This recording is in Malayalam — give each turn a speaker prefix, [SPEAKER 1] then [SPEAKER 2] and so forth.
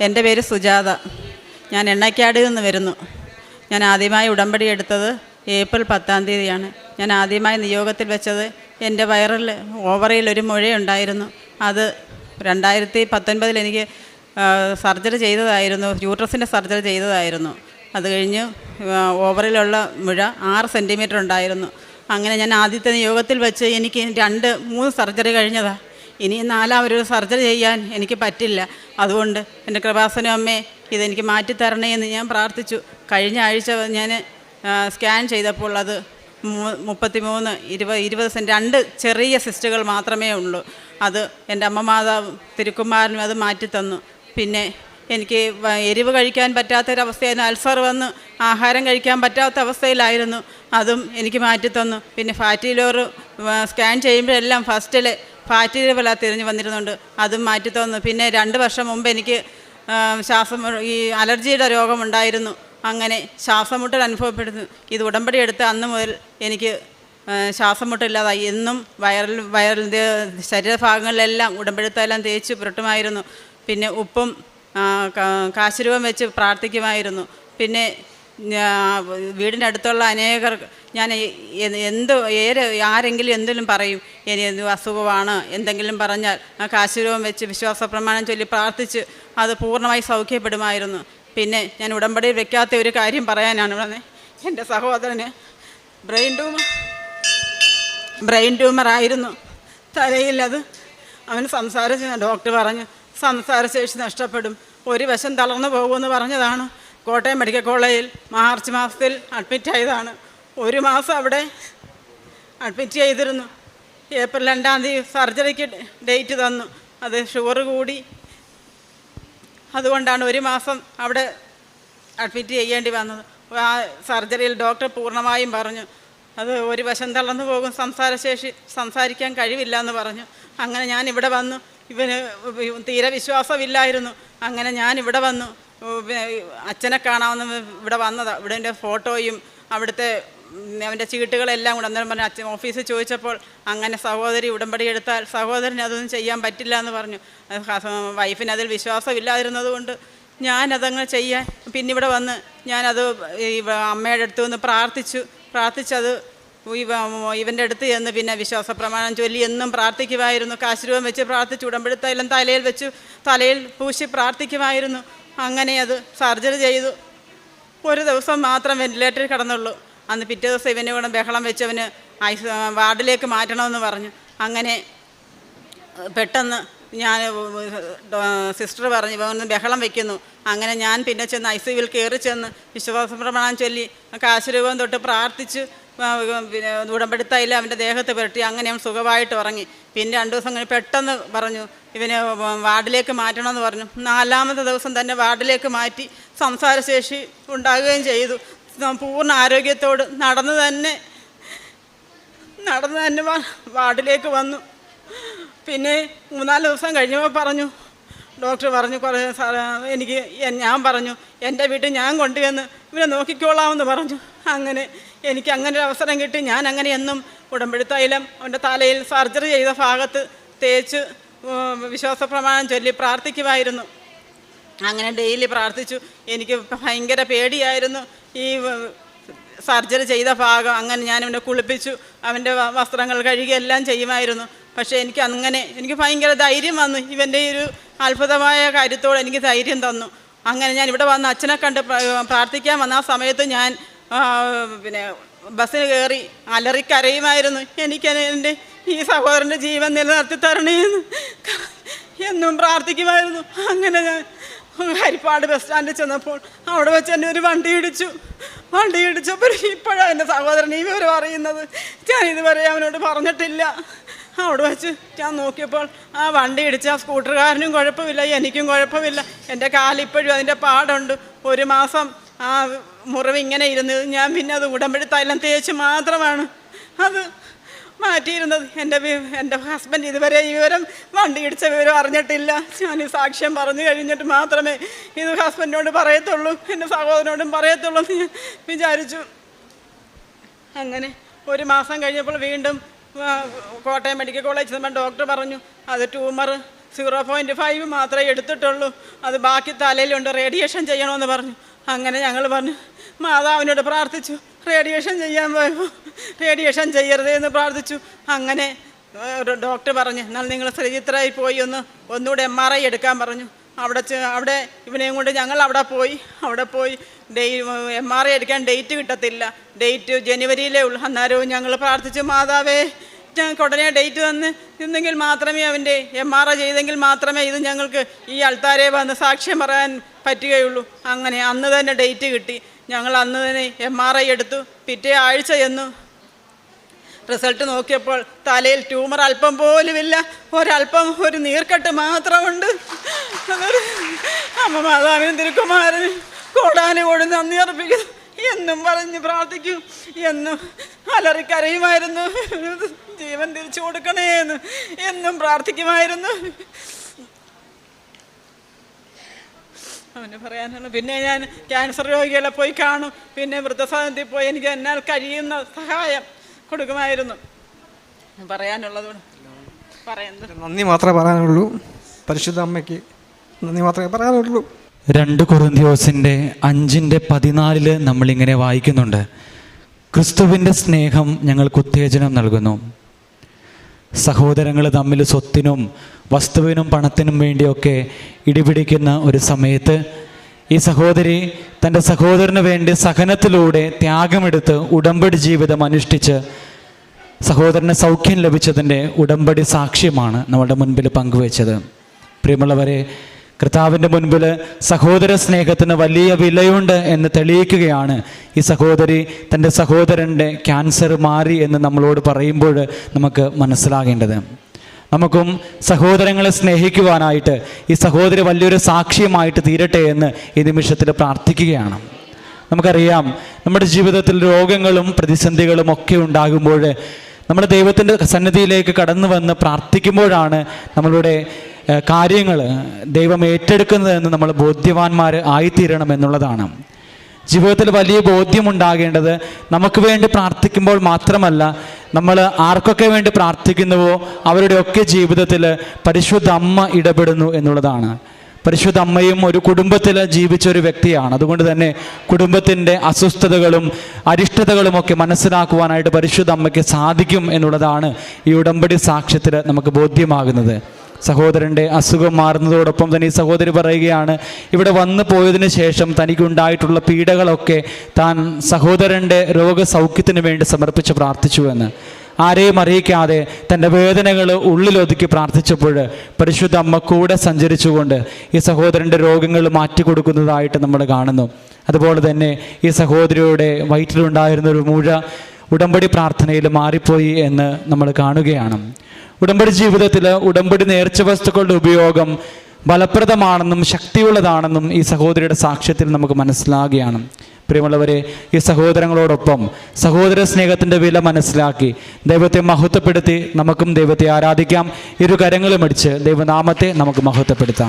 [SPEAKER 1] എൻ്റെ പേര് സുജാത. ഞാൻ എണ്ണക്കാടിൽ നിന്ന് വരുന്നു. ഞാൻ ആദ്യമായി ഉടമ്പടി എടുത്തത് ഏപ്രിൽ 10-ാം തീയതിയാണ്. ഞാൻ ആദ്യമായി നിയോഗത്തിൽ വെച്ചത് എൻ്റെ ഓവറിയിൽ ഒരു മുഴയുണ്ടായിരുന്നു. അത് 2019 എനിക്ക് സർജറി ചെയ്തതായിരുന്നു, യൂട്രസിൻ്റെ സർജറി ചെയ്തതായിരുന്നു. അത് കഴിഞ്ഞ് ഓവറിലുള്ള മുഴ 6 സെൻറ്റിമീറ്റർ ഉണ്ടായിരുന്നു. അങ്ങനെ ഞാൻ ആദ്യത്തെ നിയോഗത്തിൽ വെച്ച് എനിക്ക് 2-3 സർജറി കഴിഞ്ഞതാണ്. ഇനി 4-ാമൊരു സർജറി ചെയ്യാൻ എനിക്ക് പറ്റില്ല. അതുകൊണ്ട് എൻ്റെ കൃപാസനം അമ്മേ ഇതെനിക്ക് മാറ്റിത്തരണേ എന്ന് ഞാൻ പ്രാർത്ഥിച്ചു. കഴിഞ്ഞ ആഴ്ച ഞാൻ സ്കാൻ ചെയ്തപ്പോൾ അത് 33, 20 സെൻറ്റ് 2 ചെറിയ സിസ്റ്റുകൾ മാത്രമേ ഉള്ളൂ. അത് എൻ്റെ അമ്മ മാതാവ് തിരുക്കുമാരനും അത് മാറ്റിത്തന്നു. പിന്നെ എനിക്ക് എരിവ് കഴിക്കാൻ പറ്റാത്തൊരവസ്ഥയായിരുന്നു. അൾസർ വന്ന് ആഹാരം കഴിക്കാൻ പറ്റാത്ത അവസ്ഥയിലായിരുന്നു. അതും എനിക്ക് മാറ്റിത്തന്നു. പിന്നെ ഫാറ്റി ലിവർ സ്കാൻ ചെയ്യുമ്പോഴെല്ലാം ഫസ്റ്റിൽ ഫാറ്റി ലിവറാണ് തിരിഞ്ഞ് വന്നിരുന്നുണ്ട്, അതും മാറ്റിത്തന്നു. പിന്നെ 2 വർഷം മുമ്പ് എനിക്ക് ഈ അലർജിയുടെ രോഗമുണ്ടായിരുന്നു. അങ്ങനെ ശ്വാസമുട്ടൽ അനുഭവപ്പെടുന്നു. ഇത് ഉടമ്പടി എടുത്ത അന്ന് മുതൽ എനിക്ക് ശ്വാസമുട്ടില്ലാതായി. എന്നും വയറിൻ്റെ ശരീരഭാഗങ്ങളിലെല്ലാം ഉടമ്പെടുത്തെല്ലാം തേച്ച് പുരട്ടുമായിരുന്നു. പിന്നെ ഉപ്പും കാശുരൂപം വെച്ച് പ്രാർത്ഥിക്കുമായിരുന്നു. പിന്നെ വീടിൻ്റെ അടുത്തുള്ള അനേകർ ഞാൻ ആരെങ്കിലും എന്തെങ്കിലും പറയും, ഇനി അസുഖമാണ് എന്തെങ്കിലും പറഞ്ഞാൽ ആ കാശുരൂപം വെച്ച് വിശ്വാസ പ്രമാണം ചൊല്ലി പ്രാർത്ഥിച്ച് അത് പൂർണ്ണമായി സൗഖ്യപ്പെടുമായിരുന്നു. പിന്നെ ഞാൻ ഉടമ്പടിയിൽ വെക്കാത്ത ഒരു കാര്യം പറയാനാണ് വന്നത്. എൻ്റെ സഹോദരന് ബ്രെയിൻ ട്യൂമറായിരുന്നു തലയിൽ. അത് അവന് ഡോക്ടർ പറഞ്ഞു സംസാരശേഷി നഷ്ടപ്പെടും, ഒരു വശം തളർന്നു പോകുമെന്ന് പറഞ്ഞതാണ്. കോട്ടയം മെഡിക്കൽ കോളേജിൽ മാർച്ച് മാസത്തിൽ അഡ്മിറ്റ് ആയതാണ്. 1 മാസം അവിടെ അഡ്മിറ്റ് ചെയ്തിരുന്നു. ഏപ്രിൽ 2-ാം തീയതി സർജറിക്ക് ഡേറ്റ് തന്നു. അത് ഷുഗർ കൂടി, അതുകൊണ്ടാണ് 1 മാസം അവിടെ അഡ്മിറ്റ് ചെയ്യേണ്ടി വന്നത്. ആ സർജറിയിൽ ഡോക്ടർ പൂർണ്ണമായും പറഞ്ഞു അത് ഒരു വശം തളർന്നു പോകും, സംസാരിക്കാൻ കഴിവില്ല എന്ന് പറഞ്ഞു. അങ്ങനെ ഞാൻ ഇവിടെ വന്നു. ഇവന് തീരെ വിശ്വാസമില്ലായിരുന്നു. അങ്ങനെ ഞാൻ ഇവിടെ വന്നു. അച്ഛനെ കാണാമെന്ന് ഇവിടെ വന്നതാണ്. ഇവിടെ എൻ്റെ ഫോട്ടോയും അവിടുത്തെ അവൻ്റെ ചീട്ടുകളെല്ലാം കൂടെ അന്നേരം പറഞ്ഞു. അച്ഛൻ ഓഫീസിൽ ചോദിച്ചപ്പോൾ അങ്ങനെ സഹോദരി ഉടമ്പടി എടുത്താൽ സഹോദരന് അതൊന്നും ചെയ്യാൻ പറ്റില്ല എന്ന് പറഞ്ഞു. വൈഫിന് അതിൽ വിശ്വാസമില്ലാതിരുന്നത് കൊണ്ട് ഞാനതങ്ങനെ ചെയ്യാൻ പിന്നെ ഇവിടെ വന്ന് ഞാനത് അമ്മയുടെ അടുത്ത് വന്ന് പ്രാർത്ഥിച്ചത് ഇവൻ്റെ അടുത്ത് ചെന്ന് പിന്നെ വിശ്വാസ പ്രമാണം ചൊല്ലി എന്നും പ്രാർത്ഥിക്കുമായിരുന്നു. കാശുരൂപം വെച്ച് പ്രാർത്ഥിച്ചു, ഉടമ്പെടുത്തെല്ലാം തലയിൽ പൂശി പ്രാർത്ഥിക്കുമായിരുന്നു. അങ്ങനെ അത് സർജറി ചെയ്തു. 1 ദിവസം മാത്രം വെന്റിലേറ്ററിൽ കിടന്നുള്ളൂ. അന്ന് പിറ്റേ ദിവസം ഇവനെ കൂടെ ബഹളം വെച്ചവന് വാർഡിലേക്ക് മാറ്റണമെന്ന് പറഞ്ഞു. അങ്ങനെ പെട്ടെന്ന് ഞാൻ സിസ്റ്റർ പറഞ്ഞു ഇവന്ന് ബഹളം വയ്ക്കുന്നു. അങ്ങനെ ഞാൻ പിന്നെ ചെന്ന് ICUവിൽ കയറി ചെന്ന് വിശ്വാസ പ്രമാണം ചൊല്ലി കാശുരൂപം തൊട്ട് പ്രാർത്ഥിച്ച് പിന്നെ ഉടമ്പെടുത്തായില്ല അവൻ്റെ ദേഹത്ത് പുരട്ടി. അങ്ങനെ അവൻ സുഖമായിട്ട് ഉറങ്ങി. പിന്നെ 2 ദിവസം കഴിഞ്ഞ് പെട്ടെന്ന് പറഞ്ഞു ഇവനെ വാർഡിലേക്ക് മാറ്റണമെന്ന് പറഞ്ഞു. 4-ാമത്തെ ദിവസം തന്നെ വാർഡിലേക്ക് മാറ്റി സംസാരശേഷി ഉണ്ടാകുകയും ചെയ്തു. പൂർണ്ണ ആരോഗ്യത്തോട് നടന്നു തന്നെ വാർഡിലേക്ക് വന്നു. പിന്നെ 3-4 ദിവസം കഴിഞ്ഞപ്പോൾ പറഞ്ഞു ഡോക്ടർ പറഞ്ഞു ഞാൻ പറഞ്ഞു എൻ്റെ വീട്ടിൽ ഞാൻ കൊണ്ടുവന്ന് ഇവനെ നോക്കിക്കോളാമെന്ന് പറഞ്ഞു. അങ്ങനെ എനിക്ക് അങ്ങനെ ഒരു അവസരം കിട്ടി. ഞാൻ അങ്ങനെ എന്നും ഉടമ്പെടുത്തൈലം അവൻ്റെ തലയിൽ സർജറി ചെയ്ത ഭാഗത്ത് തേച്ച് വിശ്വാസ പ്രമാണം ചൊല്ലി പ്രാർത്ഥിക്കുമായിരുന്നു. അങ്ങനെ ഡെയിലി പ്രാർത്ഥിച്ചു. എനിക്ക് ഭയങ്കര പേടിയായിരുന്നു ഈ സർജറി ചെയ്ത ഭാഗം. അങ്ങനെ ഞാൻ അവനെ കുളിപ്പിച്ചു, അവൻ്റെ വസ്ത്രങ്ങൾ കഴുകി എല്ലാം ചെയ്യുമായിരുന്നു. പക്ഷേ എനിക്ക് ഭയങ്കര ധൈര്യം വന്നു. ഇവൻ്റെ ഒരു അത്ഭുതമായ കാര്യത്തോടെ എനിക്ക് ധൈര്യം തന്നു. അങ്ങനെ ഞാൻ ഇവിടെ വന്ന് അച്ഛനെ കണ്ട് പ്രാർത്ഥിക്കാൻ വന്ന ആ സമയത്ത് ഞാൻ പിന്നെ ബസ്സിന് കയറി അലറിക്കരയുമായിരുന്നു. എൻ്റെ ഈ സഹോദരൻ്റെ ജീവൻ നിലനിർത്തി തരണേന്ന് എന്നും പ്രാർത്ഥിക്കുമായിരുന്നു. അങ്ങനെ ഞാൻ ഹരിപ്പാട് ബസ് സ്റ്റാൻഡിൽ ചെന്നപ്പോൾ അവിടെ വെച്ച് എന്നെ ഒരു വണ്ടി ഇടിച്ചപ്പോൾ ഇപ്പോഴാണ് എൻ്റെ സഹോദരൻ ഈ വിവരം അറിയുന്നത്. ഞാൻ ഇതുവരെ അവനോട് പറഞ്ഞിട്ടില്ല. അവിടെ വെച്ച് ഞാൻ നോക്കിയപ്പോൾ ആ വണ്ടി ഇടിച്ച ആ സ്കൂട്ടറുകാരനും കുഴപ്പമില്ല, എനിക്കും കുഴപ്പമില്ല. എൻ്റെ കാലിപ്പോഴും അതിൻ്റെ പാടുണ്ട്. 1 മാസം ആ മുറിവ് ഇങ്ങനെ ഇരുന്നത്. ഞാൻ പിന്നെ അത് ഉടമ്പെടുത്തെല്ലാം തേച്ച് മാത്രമാണ് അത് മാറ്റിയിരുന്നത്. എൻ്റെ ഹസ്ബൻഡ് ഇതുവരെ ഈ വിവരം വണ്ടി ഇടിച്ച വിവരം അറിഞ്ഞിട്ടില്ല. ഞാൻ ഈ സാക്ഷ്യം പറഞ്ഞു കഴിഞ്ഞിട്ട് മാത്രമേ ഇത് ഹസ്ബൻഡിനോട് പറയത്തുള്ളൂ, എൻ്റെ സഹോദരനോടും പറയത്തുള്ളൂ എന്ന് ഞാൻ വിചാരിച്ചു. അങ്ങനെ 1 മാസം കഴിഞ്ഞപ്പോൾ വീണ്ടും കോട്ടയം മെഡിക്കൽ കോളേജിൽ ചെന്നപ്പോൾ ഡോക്ടർ പറഞ്ഞു അത് ട്യൂമർ 0.5 മാത്രമേ എടുത്തിട്ടുള്ളൂ, അത് ബാക്കി തലയിലുണ്ട്, റേഡിയേഷൻ ചെയ്യണമെന്ന് പറഞ്ഞു. അങ്ങനെ ഞങ്ങൾ പറഞ്ഞു, മാതാവിനോട് പ്രാർത്ഥിച്ചു. റേഡിയേഷൻ ചെയ്യാൻ പോയപ്പോൾ റേഡിയേഷൻ ചെയ്യരുതേ എന്ന് പ്രാർത്ഥിച്ചു. അങ്ങനെ ഒരു ഡോക്ടർ പറഞ്ഞു, എന്നാൽ നിങ്ങൾ ശ്രീചിത്രയിൽ പോയി ഒന്നുകൂടെ MRI എടുക്കാൻ പറഞ്ഞു. അവിടെ ഇവനെയും കൊണ്ട് ഞങ്ങൾ അവിടെ പോയി MRI എടുക്കാൻ ഡേറ്റ് കിട്ടത്തില്ല, ഡേറ്റ് ജനുവരിയിലേ ഉള്ളൂ. അന്നേരവും ഞങ്ങൾ പ്രാർത്ഥിച്ചു, മാതാവേ ഞങ്ങൾക്ക് ഉടനെ ഡേറ്റ് തന്ന് ഇന്നെങ്കിൽ മാത്രമേ അവൻ്റെ MRI ചെയ്തെങ്കിൽ മാത്രമേ ഇത് ഞങ്ങൾക്ക് ഈ അൾത്താരെ വന്ന് സാക്ഷ്യം പറയാൻ പറ്റുകയുള്ളൂ. അങ്ങനെ അന്ന് തന്നെ ഡേറ്റ് കിട്ടി. ഞങ്ങൾ അന്ന് തന്നെ MRI എടുത്തു. പിറ്റേ ആഴ്ച ചെന്നു. റിസൾട്ട് നോക്കിയപ്പോൾ തലയിൽ ട്യൂമർ അല്പം പോലുമില്ല, ഒരു നീർക്കെട്ട് മാത്രമുണ്ട്. അതൊരു അമ്മ മാതാവിനും തിരുക്കുമാരനും കോടാനുകോടി നന്ദി അർപ്പിക്കുന്നു എന്നും പറഞ്ഞ് പ്രാർത്ഥിക്കും. എന്നും അലറിക്കരയുമായിരുന്നു, ജീവൻ തിരിച്ചു കൊടുക്കണേ എന്ന് എന്നും പ്രാർത്ഥിക്കുമായിരുന്നു. അവന് പറയാനുള്ള പിന്നെ ഞാൻ ക്യാൻസർ രോഗികളെ പോയി കാണും, പിന്നെ വൃദ്ധസദനത്തിൽ പോയി എനിക്ക് എന്നാൽ കഴിയുന്ന സഹായം കൊടുക്കുമായിരുന്നു. പറയാനുള്ളതുകൊണ്ട് പറയുന്നത്
[SPEAKER 2] നന്ദി മാത്രമേ പറയാനുള്ളൂ. പരിശുദ്ധ അമ്മയ്ക്ക് നന്ദി മാത്രമേ പറയാനുള്ളൂ.
[SPEAKER 3] 2 കൊറിന്ത്യോസിൻ്റെ 5:14 നമ്മളിങ്ങനെ വായിക്കുന്നുണ്ട്, ക്രിസ്തുവിൻ്റെ സ്നേഹം ഞങ്ങൾക്ക് ഉത്തേജനം നൽകുന്നു. സഹോദരങ്ങൾ തമ്മിൽ സ്വത്തിനും വസ്തുവിനും പണത്തിനും വേണ്ടിയൊക്കെ ഇടിപിടിക്കുന്ന ഒരു സമയത്ത് ഈ സഹോദരി തൻ്റെ സഹോദരന് വേണ്ടി സഹനത്തിലൂടെ ത്യാഗമെടുത്ത് ഉടമ്പടി ജീവിതം അനുഷ്ഠിച്ച് സഹോദരന് സൗഖ്യം ലഭിച്ചതിൻ്റെ ഉടമ്പടി സാക്ഷ്യമാണ് നമ്മുടെ മുൻപിൽ പങ്കുവച്ചത്. പ്രിയമുള്ളവരെ, കർത്താവിൻ്റെ മുൻപിൽ സഹോദര സ്നേഹത്തിന് വലിയ വിലയുണ്ട് എന്ന് തെളിയിക്കുകയാണ് ഈ സഹോദരി. തൻ്റെ സഹോദരൻ്റെ ക്യാൻസർ മാറി എന്ന് നമ്മളോട് പറയുമ്പോൾ നമുക്ക് മനസ്സിലാകേണ്ടത്. നമുക്കും സഹോദരങ്ങളെ സ്നേഹിക്കുവാനായിട്ട് ഈ സഹോദരി വലിയൊരു സാക്ഷ്യമായിട്ട് തീരട്ടെ എന്ന് ഈ നിമിഷത്തിൽ പ്രാർത്ഥിക്കുകയാണ്. നമുക്കറിയാം, നമ്മുടെ ജീവിതത്തിൽ രോഗങ്ങളും പ്രതിസന്ധികളും ഒക്കെ ഉണ്ടാകുമ്പോൾ നമ്മൾ ദൈവത്തിൻ്റെ സന്നിധിയിലേക്ക് കടന്നു വന്ന് പ്രാർത്ഥിക്കുമ്പോഴാണ് നമ്മളുടെ കാര്യങ്ങൾ ദൈവം ഏറ്റെടുക്കുന്നതെന്ന് നമ്മൾ ബോധ്യവാന്മാർ ആയിത്തീരണം എന്നുള്ളതാണ്. ജീവിതത്തിൽ വലിയ ബോധ്യമുണ്ടാകേണ്ടത് നമുക്ക് വേണ്ടി പ്രാർത്ഥിക്കുമ്പോൾ മാത്രമല്ല, നമ്മൾ ആർക്കൊക്കെ വേണ്ടി പ്രാർത്ഥിക്കുന്നുവോ അവരുടെയൊക്കെ ജീവിതത്തിൽ പരിശുദ്ധ അമ്മ ഇടപെടുന്നു എന്നുള്ളതാണ്. പരിശുദ്ധ അമ്മയും ഒരു കുടുംബത്തിൽ ജീവിച്ചൊരു വ്യക്തിയാണ്. അതുകൊണ്ട് തന്നെ കുടുംബത്തിൻ്റെ അസ്വസ്ഥതകളും അരിഷ്ടതകളുമൊക്കെ മനസ്സിലാക്കുവാനായിട്ട് പരിശുദ്ധ അമ്മയ്ക്ക് സാധിക്കും എന്നുള്ളതാണ് ഈ ഉടമ്പടി സാക്ഷ്യത്തിൽ നമുക്ക് ബോധ്യമാകുന്നത്. സഹോദരൻ്റെ അസുഖം മാറുന്നതോടൊപ്പം തന്നെ ഈ സഹോദരി പറയുകയാണ്, ഇവിടെ വന്നു പോയതിന് ശേഷം തനിക്കുണ്ടായിട്ടുള്ള പീഡകളൊക്കെ താൻ സഹോദരൻ്റെ രോഗസൗഖ്യത്തിന് വേണ്ടി സമർപ്പിച്ച് പ്രാർത്ഥിച്ചുവെന്ന്. ആരെയും അറിയിക്കാതെ തൻ്റെ വേദനകൾ ഉള്ളിലൊതുക്കി പ്രാർത്ഥിച്ചപ്പോൾ പരിശുദ്ധ അമ്മ കൂടെ സഞ്ചരിച്ചുകൊണ്ട് ഈ സഹോദരൻ്റെ രോഗങ്ങൾ മാറ്റിക്കൊടുക്കുന്നതായിട്ട് നമ്മൾ കാണുന്നു. അതുപോലെ തന്നെ ഈ സഹോദരിയുടെ വയറ്റിലുണ്ടായിരുന്ന ഒരു മുഴ ഉടമ്പടി പ്രാർത്ഥനയിൽ മാറിപ്പോയി എന്ന് നമ്മൾ കാണുകയാണ്. ഉടമ്പടി ജീവിതത്തിൽ ഉടമ്പടി നേർച്ച വസ്തുക്കളുടെ ഉപയോഗം ഫലപ്രദമാണെന്നും ശക്തിയുള്ളതാണെന്നും ഈ സഹോദരിയുടെ സാക്ഷ്യത്തിൽ നമുക്ക് മനസ്സിലാകുകയാണ്. പ്രിയമുള്ളവരെ, ഈ സഹോദരങ്ങളോടൊപ്പം സഹോദര സ്നേഹത്തിൻ്റെ വില മനസ്സിലാക്കി ദൈവത്തെ മഹത്വപ്പെടുത്തി നമുക്കും ദൈവത്തെ ആരാധിക്കാം. ഇരു കരങ്ങളും അടിച്ച് ദൈവനാമത്തെ നമുക്ക് മഹത്വപ്പെടുത്താം.